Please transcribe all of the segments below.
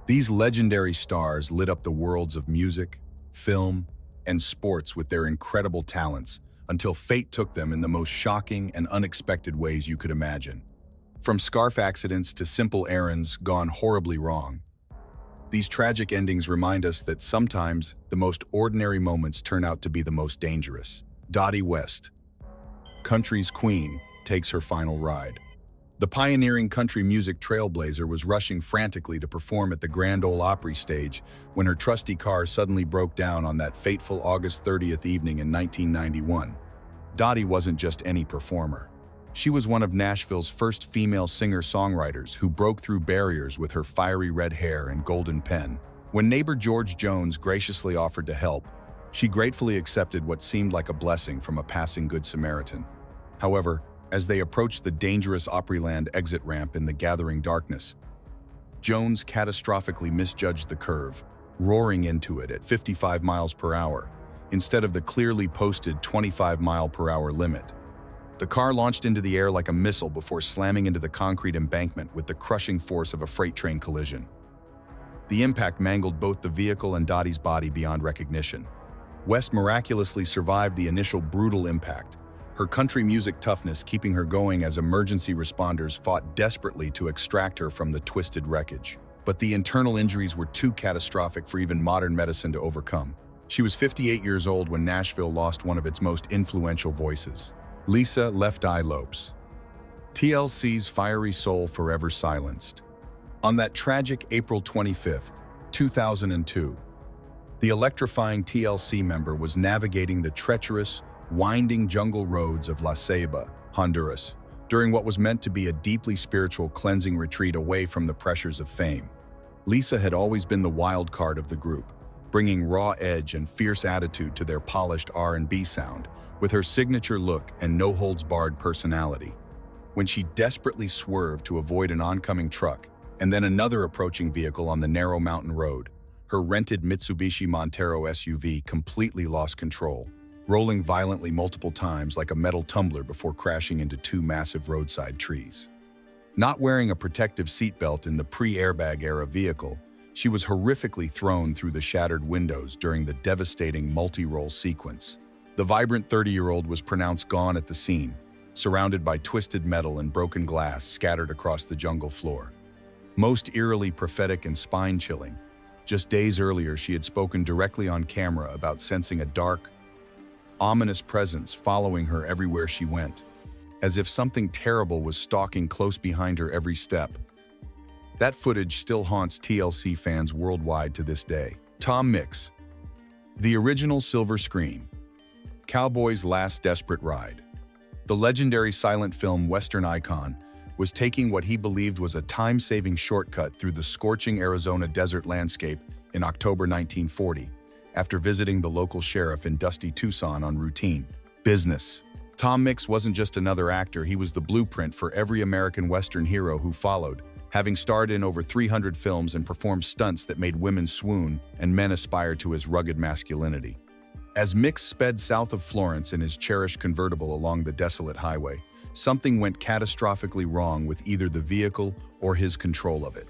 These legendary stars lit up the worlds of music, film, and sports with their incredible talents until fate took them in the most shocking and unexpected ways you could imagine. From scarf accidents to simple errands gone horribly wrong, these tragic endings remind us that sometimes the most ordinary moments turn out to be the most dangerous. Dottie West, country's queen, takes her final ride. The pioneering country music trailblazer was rushing frantically to perform at the Grand Ole Opry stage when her trusty car suddenly broke down on that fateful August 30th evening in 1991. Dottie wasn't just any performer. She was one of Nashville's first female singer-songwriters who broke through barriers with her fiery red hair and golden pen. When neighbor George Jones graciously offered to help, she gratefully accepted what seemed like a blessing from a passing Good Samaritan. However, as they approached the dangerous Opryland exit ramp in the gathering darkness, Jones catastrophically misjudged the curve, roaring into it at 55 miles per hour, instead of the clearly posted 25-mile-per-hour limit. The car launched into the air like a missile before slamming into the concrete embankment with the crushing force of a freight train collision. The impact mangled both the vehicle and Dottie's body beyond recognition. West miraculously survived the initial brutal impact, her country music toughness keeping her going as emergency responders fought desperately to extract her from the twisted wreckage. But the internal injuries were too catastrophic for even modern medicine to overcome. She was 58 years old when Nashville lost one of its most influential voices. Lisa Left Eye Lopes, TLC's fiery soul forever silenced. On that tragic April 25th, 2002, the electrifying TLC member was navigating the treacherous, winding jungle roads of La Ceiba, Honduras, during what was meant to be a deeply spiritual cleansing retreat away from the pressures of fame. Lisa had always been the wild card of the group, bringing raw edge and fierce attitude to their polished R&B sound, with her signature look and no-holds-barred personality. When she desperately swerved to avoid an oncoming truck and then another approaching vehicle on the narrow mountain road, her rented Mitsubishi Montero SUV completely lost control, rolling violently multiple times like a metal tumbler before crashing into two massive roadside trees. Not wearing a protective seatbelt in the pre-airbag era vehicle, she was horrifically thrown through the shattered windows during the devastating multi-roll sequence. The vibrant 30-year-old was pronounced gone at the scene, surrounded by twisted metal and broken glass scattered across the jungle floor. Most eerily prophetic and spine-chilling, just days earlier she had spoken directly on camera about sensing a dark, ominous presence following her everywhere she went, as if something terrible was stalking close behind her every step. That footage still haunts TLC fans worldwide to this day. Tom Mix, the original silver screen, Cowboy's last desperate ride. The legendary silent film Western icon was taking what he believed was a time-saving shortcut through the scorching Arizona desert landscape in October 1940, after visiting the local sheriff in dusty Tucson on routine business. Tom Mix wasn't just another actor, he was the blueprint for every American Western hero who followed, having starred in over 300 films and performed stunts that made women swoon and men aspire to his rugged masculinity. As Mix sped south of Florence in his cherished convertible along the desolate highway, something went catastrophically wrong with either the vehicle or his control of it.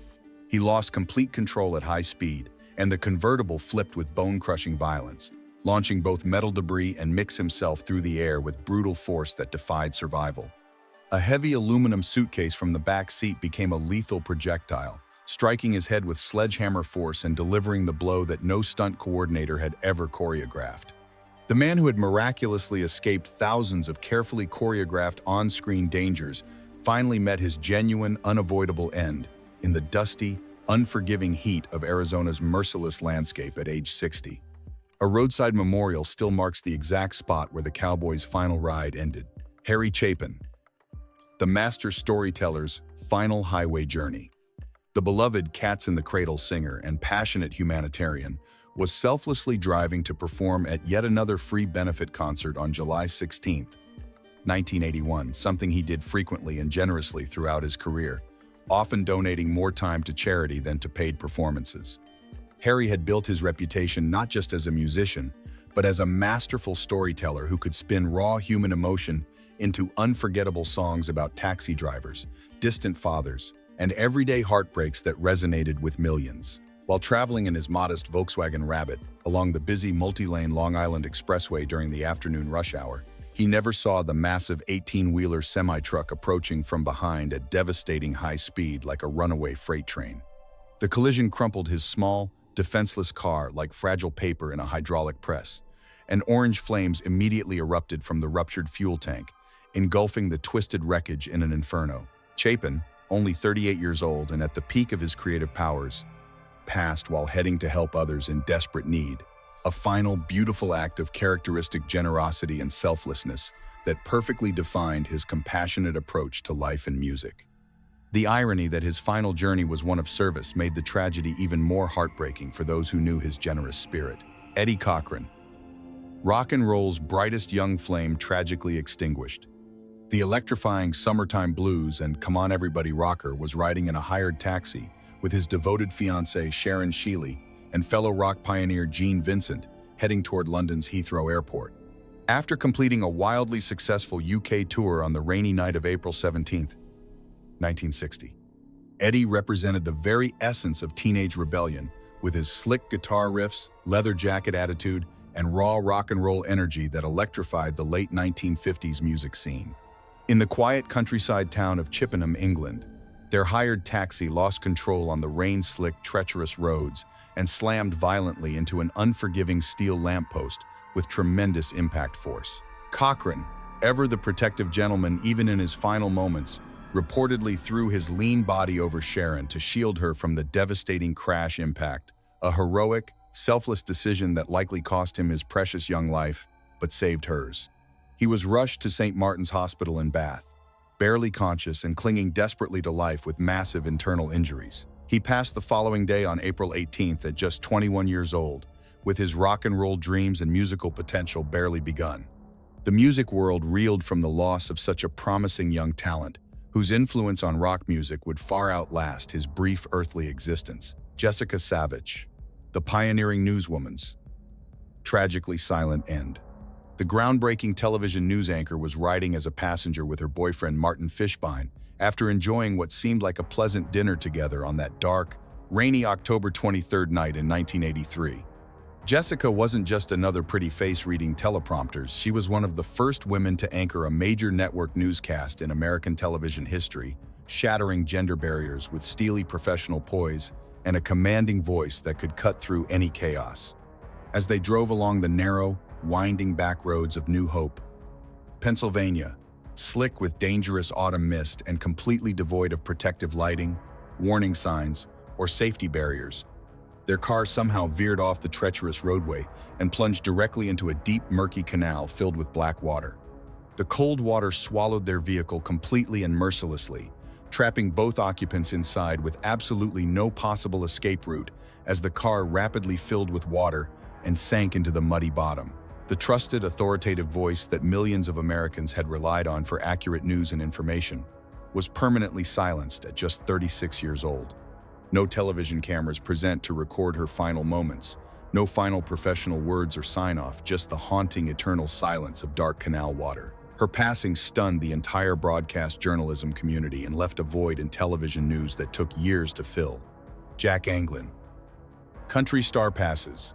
He lost complete control at high speed, and the convertible flipped with bone-crushing violence, launching both metal debris and Mix himself through the air with brutal force that defied survival. A heavy aluminum suitcase from the back seat became a lethal projectile, striking his head with sledgehammer force and delivering the blow that no stunt coordinator had ever choreographed. The man who had miraculously escaped thousands of carefully choreographed on-screen dangers finally met his genuine, unavoidable end in the dusty, unforgiving heat of Arizona's merciless landscape at age 60. A roadside memorial still marks the exact spot where the Cowboys' final ride ended. Harry Chapin, the master storyteller's final highway journey. The beloved Cats in the Cradle singer and passionate humanitarian was selflessly driving to perform at yet another free benefit concert on July 16, 1981, something he did frequently and generously throughout his career, often donating more time to charity than to paid performances. Harry had built his reputation not just as a musician, but as a masterful storyteller who could spin raw human emotion into unforgettable songs about taxi drivers, distant fathers, and everyday heartbreaks that resonated with millions. While traveling in his modest Volkswagen Rabbit along the busy multi-lane Long Island Expressway during the afternoon rush hour, he never saw the massive 18-wheeler semi-truck approaching from behind at devastating high speed like a runaway freight train. The collision crumpled his small, defenseless car like fragile paper in a hydraulic press, and orange flames immediately erupted from the ruptured fuel tank, engulfing the twisted wreckage in an inferno. Chapin, only 38 years old and at the peak of his creative powers, passed while heading to help others in desperate need. A final, beautiful act of characteristic generosity and selflessness that perfectly defined his compassionate approach to life and music. The irony that his final journey was one of service made the tragedy even more heartbreaking for those who knew his generous spirit. Eddie Cochran, rock and roll's brightest young flame, tragically extinguished. The electrifying Summertime Blues and Come On Everybody rocker was riding in a hired taxi with his devoted fiancée Sharon Sheely and fellow rock pioneer Gene Vincent heading toward London's Heathrow Airport. After completing a wildly successful UK tour on the rainy night of April 17, 1960, Eddie represented the very essence of teenage rebellion with his slick guitar riffs, leather jacket attitude, and raw rock and roll energy that electrified the late 1950s music scene. In the quiet countryside town of Chippenham, England, their hired taxi lost control on the rain-slicked, treacherous roads and slammed violently into an unforgiving steel lamppost with tremendous impact force. Cochran, ever the protective gentleman even in his final moments, reportedly threw his lean body over Sharon to shield her from the devastating crash impact, a heroic, selfless decision that likely cost him his precious young life, but saved hers. He was rushed to St. Martin's Hospital in Bath, barely conscious and clinging desperately to life with massive internal injuries. He passed the following day on April 18th at just 21 years old, with his rock and roll dreams and musical potential barely begun. The music world reeled from the loss of such a promising young talent, whose influence on rock music would far outlast his brief earthly existence. Jessica Savage, the pioneering newswoman's tragically silent end. The groundbreaking television news anchor was riding as a passenger with her boyfriend Martin Fishbein after enjoying what seemed like a pleasant dinner together on that dark, rainy October 23rd night in 1983. Jessica wasn't just another pretty face reading teleprompters, she was one of the first women to anchor a major network newscast in American television history, shattering gender barriers with steely professional poise and a commanding voice that could cut through any chaos. As they drove along the narrow, winding back roads of New Hope, Pennsylvania, slick with dangerous autumn mist and completely devoid of protective lighting, warning signs, or safety barriers, their car somehow veered off the treacherous roadway and plunged directly into a deep, murky canal filled with black water. The cold water swallowed their vehicle completely and mercilessly, trapping both occupants inside with absolutely no possible escape route as the car rapidly filled with water and sank into the muddy bottom. The trusted, authoritative voice that millions of Americans had relied on for accurate news and information was permanently silenced at just 36 years old. No television cameras present to record her final moments, no final professional words or sign-off, just the haunting, eternal silence of dark canal water. Her passing stunned the entire broadcast journalism community and left a void in television news that took years to fill. Jack Anglin. Country star passes.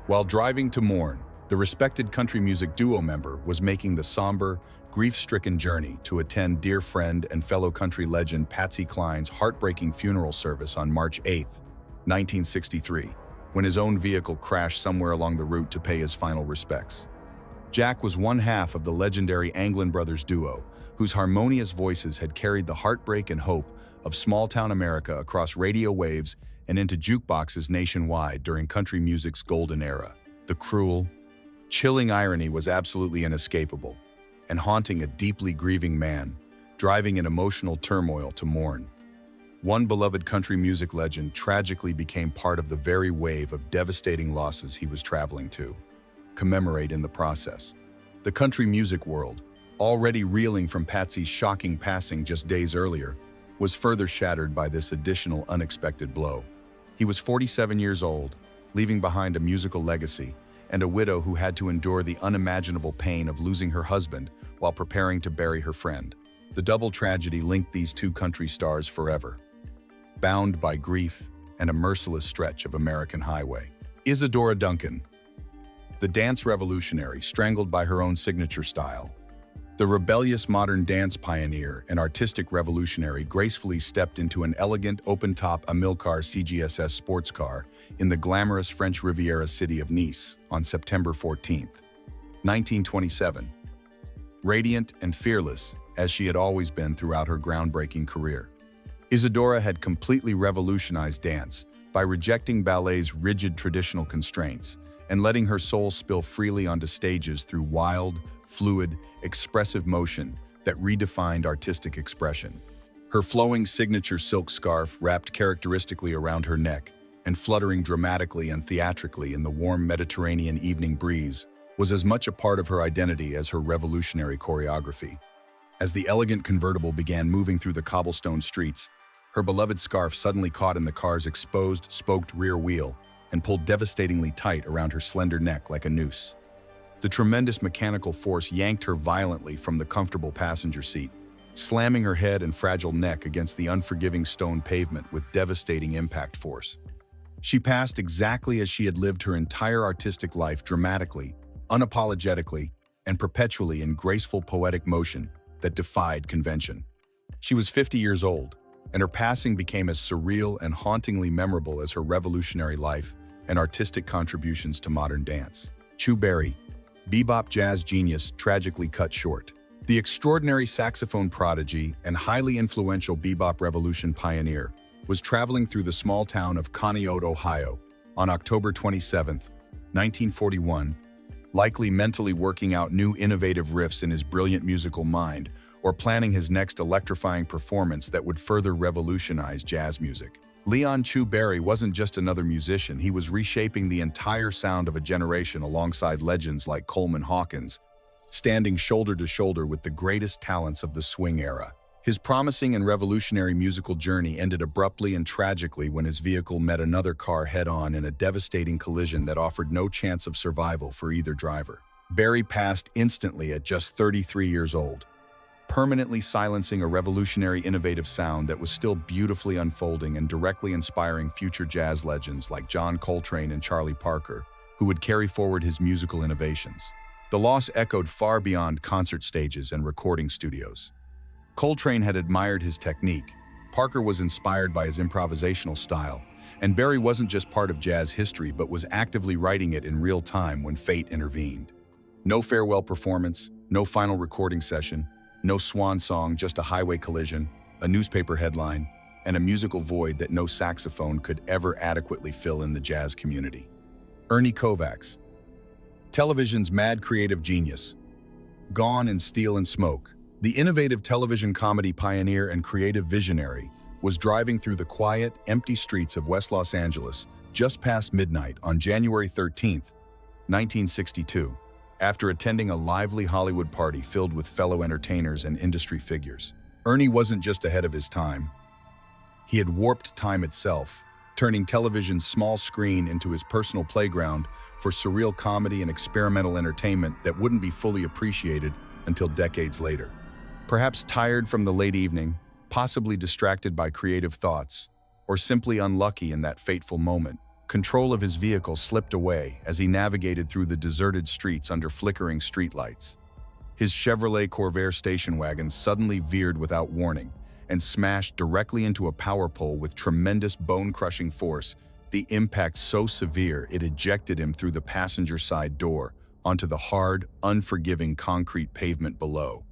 While driving to mourn, the respected country music duo member was making the somber, grief-stricken journey to attend dear friend and fellow country legend Patsy Cline's heartbreaking funeral service on March 8, 1963, when his own vehicle crashed somewhere along the route to pay his final respects. Jack was one half of the legendary Anglin brothers duo, whose harmonious voices had carried the heartbreak and hope of small-town America across radio waves and into jukeboxes nationwide during country music's golden era. The cruel, chilling irony was absolutely inescapable, and haunting a deeply grieving man, driving in emotional turmoil to mourn. One beloved country music legend tragically became part of the very wave of devastating losses he was traveling to commemorate in the process. The country music world, already reeling from Patsy's shocking passing just days earlier, was further shattered by this additional unexpected blow. He was 47 years old, leaving behind a musical legacy, and a widow who had to endure the unimaginable pain of losing her husband while preparing to bury her friend. The double tragedy linked these two country stars forever, bound by grief and a merciless stretch of American highway. Isadora Duncan, the dance revolutionary strangled by her own signature style. The rebellious modern dance pioneer and artistic revolutionary gracefully stepped into an elegant, open-top Amilcar CGSS sports car in the glamorous French Riviera city of Nice on September 14, 1927. Radiant and fearless, as she had always been throughout her groundbreaking career, Isadora had completely revolutionized dance by rejecting ballet's rigid traditional constraints and letting her soul spill freely onto stages through wild, fluid, expressive motion that redefined artistic expression. Her flowing signature silk scarf wrapped characteristically around her neck and fluttering dramatically and theatrically in the warm Mediterranean evening breeze was as much a part of her identity as her revolutionary choreography. As the elegant convertible began moving through the cobblestone streets, her beloved scarf suddenly caught in the car's exposed, spoked rear wheel and pulled devastatingly tight around her slender neck like a noose. The tremendous mechanical force yanked her violently from the comfortable passenger seat, slamming her head and fragile neck against the unforgiving stone pavement with devastating impact force. She passed exactly as she had lived her entire artistic life, dramatically, unapologetically, and perpetually in graceful poetic motion that defied convention. She was 50 years old, and her passing became as surreal and hauntingly memorable as her revolutionary life and artistic contributions to modern dance. Chu Berry, bebop jazz genius, tragically cut short. The extraordinary saxophone prodigy and highly influential bebop revolution pioneer was traveling through the small town of Conneaut, Ohio, on October 27, 1941, likely mentally working out new innovative riffs in his brilliant musical mind or planning his next electrifying performance that would further revolutionize jazz music. Leon Chu Berry wasn't just another musician, he was reshaping the entire sound of a generation alongside legends like Coleman Hawkins, standing shoulder to shoulder with the greatest talents of the swing era. His promising and revolutionary musical journey ended abruptly and tragically when his vehicle met another car head-on in a devastating collision that offered no chance of survival for either driver. Berry passed instantly at just 33 years old, permanently silencing a revolutionary innovative sound that was still beautifully unfolding and directly inspiring future jazz legends like John Coltrane and Charlie Parker, who would carry forward his musical innovations. The loss echoed far beyond concert stages and recording studios. Coltrane had admired his technique, Parker was inspired by his improvisational style, and Berry wasn't just part of jazz history but was actively writing it in real time when fate intervened. No farewell performance, no final recording session, no swan song, just a highway collision, a newspaper headline, and a musical void that no saxophone could ever adequately fill in the jazz community. Ernie Kovacs, television's mad creative genius. Gone in Steel and Smoke, the innovative television comedy pioneer and creative visionary was driving through the quiet, empty streets of West Los Angeles just past midnight on January 13, 1962. After attending a lively Hollywood party filled with fellow entertainers and industry figures. Ernie wasn't just ahead of his time. He had warped time itself, turning television's small screen into his personal playground for surreal comedy and experimental entertainment that wouldn't be fully appreciated until decades later. Perhaps tired from the late evening, possibly distracted by creative thoughts, or simply unlucky in that fateful moment, control of his vehicle slipped away as he navigated through the deserted streets under flickering streetlights. His Chevrolet Corvair station wagon suddenly veered without warning and smashed directly into a power pole with tremendous bone-crushing force, the impact so severe it ejected him through the passenger side door onto the hard, unforgiving concrete pavement below.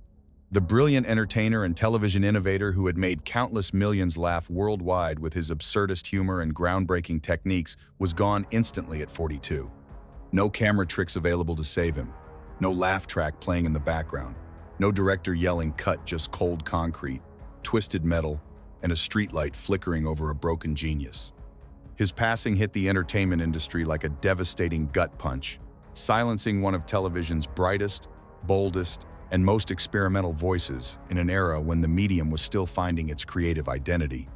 The brilliant entertainer and television innovator who had made countless millions laugh worldwide with his absurdist humor and groundbreaking techniques was gone instantly at 42. No camera tricks available to save him, no laugh track playing in the background, no director yelling cut, just cold concrete, twisted metal, and a streetlight flickering over a broken genius. His passing hit the entertainment industry like a devastating gut punch, silencing one of television's brightest, boldest, and most experimental voices in an era when the medium was still finding its creative identity.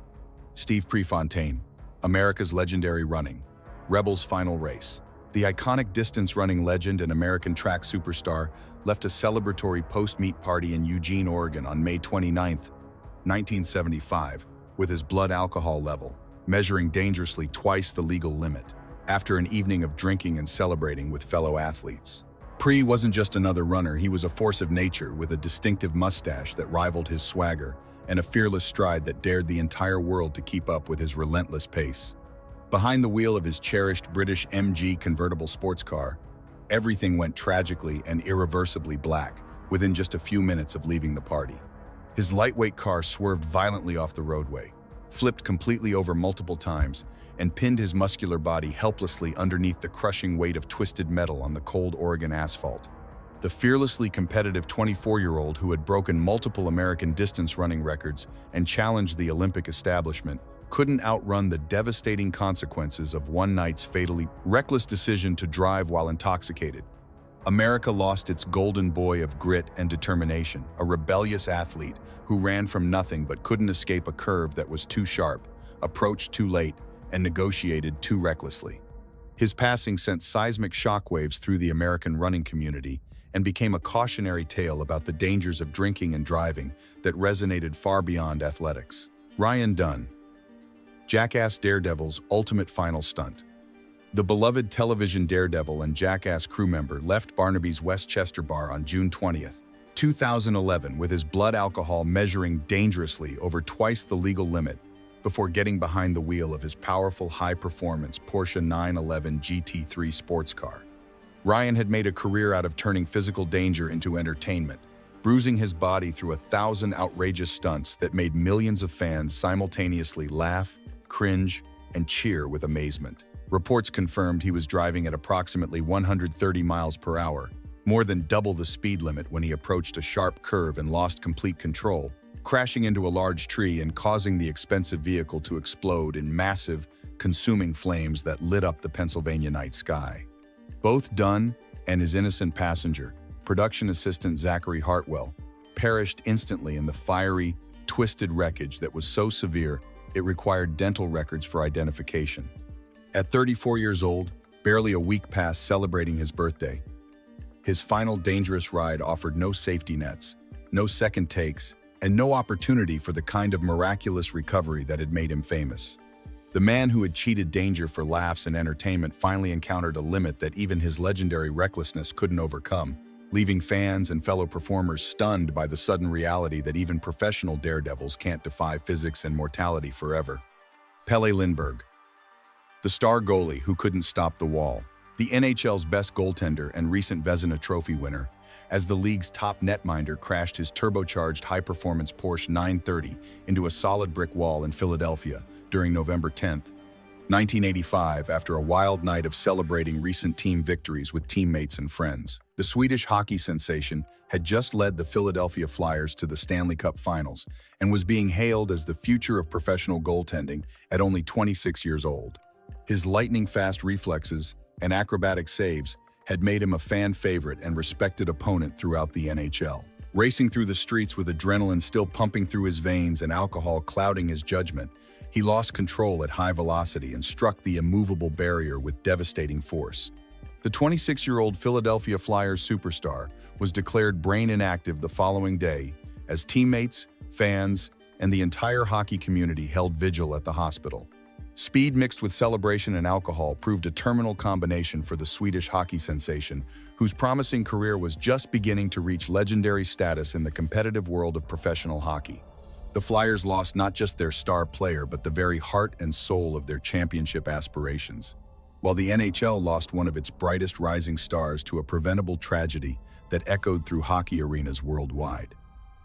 Steve Prefontaine, America's legendary running, Rebel's final race. The iconic distance-running legend and American track superstar left a celebratory post-meet party in Eugene, Oregon on May 29, 1975, with his blood alcohol level, measuring dangerously twice the legal limit, after an evening of drinking and celebrating with fellow athletes. Pri wasn't just another runner, he was a force of nature with a distinctive mustache that rivaled his swagger and a fearless stride that dared the entire world to keep up with his relentless pace. Behind the wheel of his cherished British MG convertible sports car, everything went tragically and irreversibly black within just a few minutes of leaving the party. His lightweight car swerved violently off the roadway, flipped completely over multiple times, and pinned his muscular body helplessly underneath the crushing weight of twisted metal on the cold Oregon asphalt. The fearlessly competitive 24-year-old who had broken multiple American distance running records and challenged the Olympic establishment couldn't outrun the devastating consequences of one night's fatally reckless decision to drive while intoxicated. America lost its golden boy of grit and determination, a rebellious athlete who ran from nothing but couldn't escape a curve that was too sharp, approached too late, and negotiated too recklessly. His passing sent seismic shockwaves through the American running community and became a cautionary tale about the dangers of drinking and driving that resonated far beyond athletics. Ryan Dunn, Jackass Daredevil's ultimate final stunt. The beloved television Daredevil and Jackass crew member left Barnaby's Westchester Bar on June 20th, 2011 with his blood alcohol measuring dangerously over twice the legal limit before getting behind the wheel of his powerful high-performance Porsche 911 GT3 sports car. Ryan had made a career out of turning physical danger into entertainment, bruising his body through 1,000 outrageous stunts that made millions of fans simultaneously laugh, cringe, and cheer with amazement. Reports confirmed he was driving at approximately 130 miles per hour, more than double the speed limit when he approached a sharp curve and lost complete control, crashing into a large tree and causing the expensive vehicle to explode in massive, consuming flames that lit up the Pennsylvania night sky. Both Dunn and his innocent passenger, production assistant Zachary Hartwell, perished instantly in the fiery, twisted wreckage that was so severe it required dental records for identification. At 34 years old, barely a week past celebrating his birthday, his final dangerous ride offered no safety nets, no second takes, and no opportunity for the kind of miraculous recovery that had made him famous. The man who had cheated danger for laughs and entertainment finally encountered a limit that even his legendary recklessness couldn't overcome, leaving fans and fellow performers stunned by the sudden reality that even professional daredevils can't defy physics and mortality forever. Pelle Lindbergh, the star goalie who couldn't stop the wall, the NHL's best goaltender and recent Vezina Trophy winner, as the league's top netminder crashed his turbocharged high-performance Porsche 930 into a solid brick wall in Philadelphia during November 10, 1985, after a wild night of celebrating recent team victories with teammates and friends. The Swedish hockey sensation had just led the Philadelphia Flyers to the Stanley Cup Finals and was being hailed as the future of professional goaltending at only 26 years old. His lightning-fast reflexes and acrobatic saves had made him a fan favorite and respected opponent throughout the NHL. Racing through the streets with adrenaline still pumping through his veins and alcohol clouding his judgment, he lost control at high velocity and struck the immovable barrier with devastating force. The 26-year-old Philadelphia Flyers superstar was declared brain inactive the following day as teammates, fans, and the entire hockey community held vigil at the hospital. Speed mixed with celebration and alcohol proved a terminal combination for the Swedish hockey sensation, whose promising career was just beginning to reach legendary status in the competitive world of professional hockey. The Flyers lost not just their star player, but the very heart and soul of their championship aspirations, while the NHL lost one of its brightest rising stars to a preventable tragedy that echoed through hockey arenas worldwide.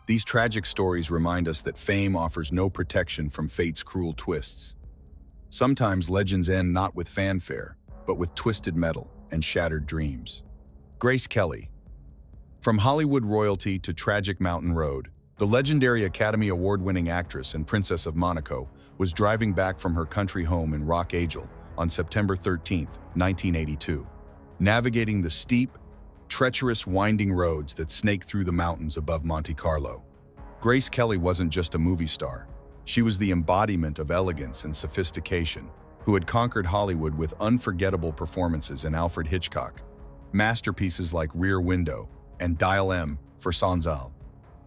These tragic stories remind us that fame offers no protection from fate's cruel twists. Sometimes legends end not with fanfare, but with twisted metal and shattered dreams. Grace Kelly. From Hollywood royalty to tragic mountain road, the legendary Academy Award-winning actress and Princess of Monaco was driving back from her country home in Rock Angel on September 13, 1982, navigating the steep, treacherous winding roads that snake through the mountains above Monte Carlo. Grace Kelly wasn't just a movie star. She was the embodiment of elegance and sophistication, who had conquered Hollywood with unforgettable performances in Alfred Hitchcock, masterpieces like Rear Window and Dial M for Sanzal,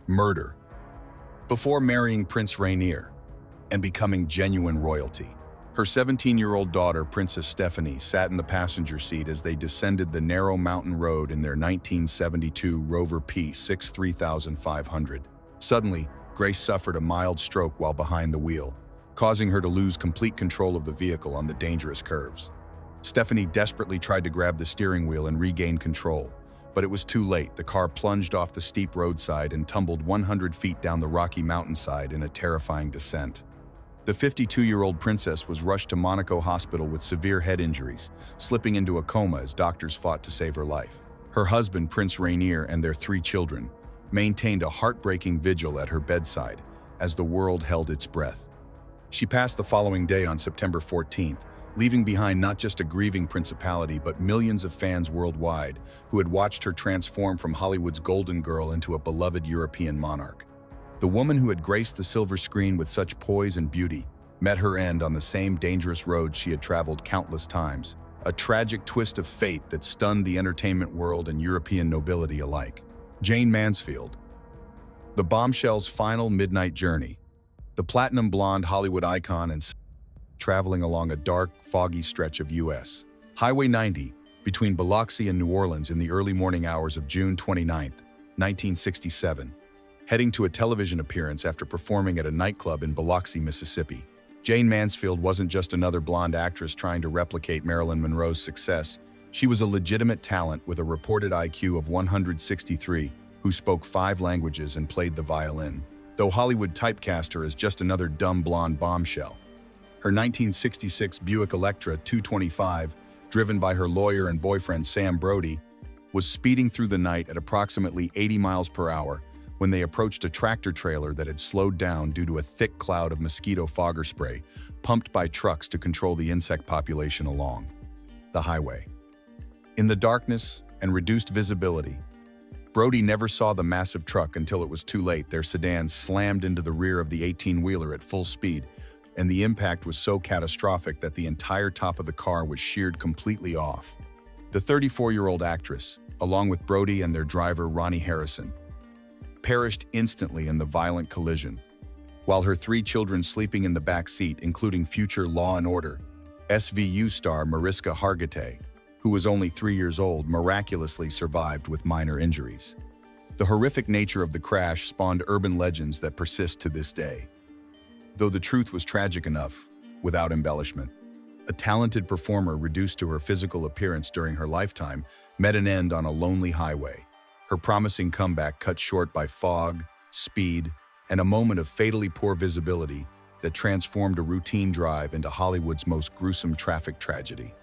Murder, before marrying Prince Rainier and becoming genuine royalty. Her 17-year-old daughter, Princess Stéphanie, sat in the passenger seat as they descended the narrow mountain road in their 1972 Rover P6 3500. Suddenly, Grace suffered a mild stroke while behind the wheel, causing her to lose complete control of the vehicle on the dangerous curves. Stéphanie desperately tried to grab the steering wheel and regain control, but it was too late. The car plunged off the steep roadside and tumbled 100 feet down the rocky mountainside in a terrifying descent. The 52-year-old princess was rushed to Monaco hospital with severe head injuries, slipping into a coma as doctors fought to save her life. Her husband, Prince Rainier, and their 3 children maintained a heartbreaking vigil at her bedside as the world held its breath. She passed the following day on September 14th, leaving behind not just a grieving principality but millions of fans worldwide who had watched her transform from Hollywood's golden girl into a beloved European monarch. The woman who had graced the silver screen with such poise and beauty met her end on the same dangerous roads she had traveled countless times, a tragic twist of fate that stunned the entertainment world and European nobility alike. Jayne Mansfield. The bombshell's final midnight journey. The platinum blonde Hollywood icon and traveling along a dark, foggy stretch of U.S. Highway 90 between Biloxi and New Orleans in the early morning hours of June 29, 1967. Heading to a television appearance after performing at a nightclub in Biloxi, Mississippi. Jayne Mansfield wasn't just another blonde actress trying to replicate Marilyn Monroe's success. She was a legitimate talent with a reported IQ of 163 who spoke 5 languages and played the violin, though Hollywood typecast her as just another dumb blonde bombshell. Her 1966 Buick Electra 225, driven by her lawyer and boyfriend Sam Brody, was speeding through the night at approximately 80 miles per hour when they approached a tractor trailer that had slowed down due to a thick cloud of mosquito fogger spray pumped by trucks to control the insect population along the highway. In the darkness and reduced visibility, Brody never saw the massive truck until it was too late. Their sedan slammed into the rear of the 18-wheeler at full speed, and the impact was so catastrophic that the entire top of the car was sheared completely off. The 34-year-old actress, along with Brody and their driver Ronnie Harrison, perished instantly in the violent collision, while her 3 children sleeping in the back seat, including future Law & Order SVU star Mariska Hargitay, who was only 3 years old, miraculously survived with minor injuries. The horrific nature of the crash spawned urban legends that persist to this day, though the truth was tragic enough, without embellishment. A talented performer reduced to her physical appearance during her lifetime met an end on a lonely highway, her promising comeback cut short by fog, speed, and a moment of fatally poor visibility that transformed a routine drive into Hollywood's most gruesome traffic tragedy.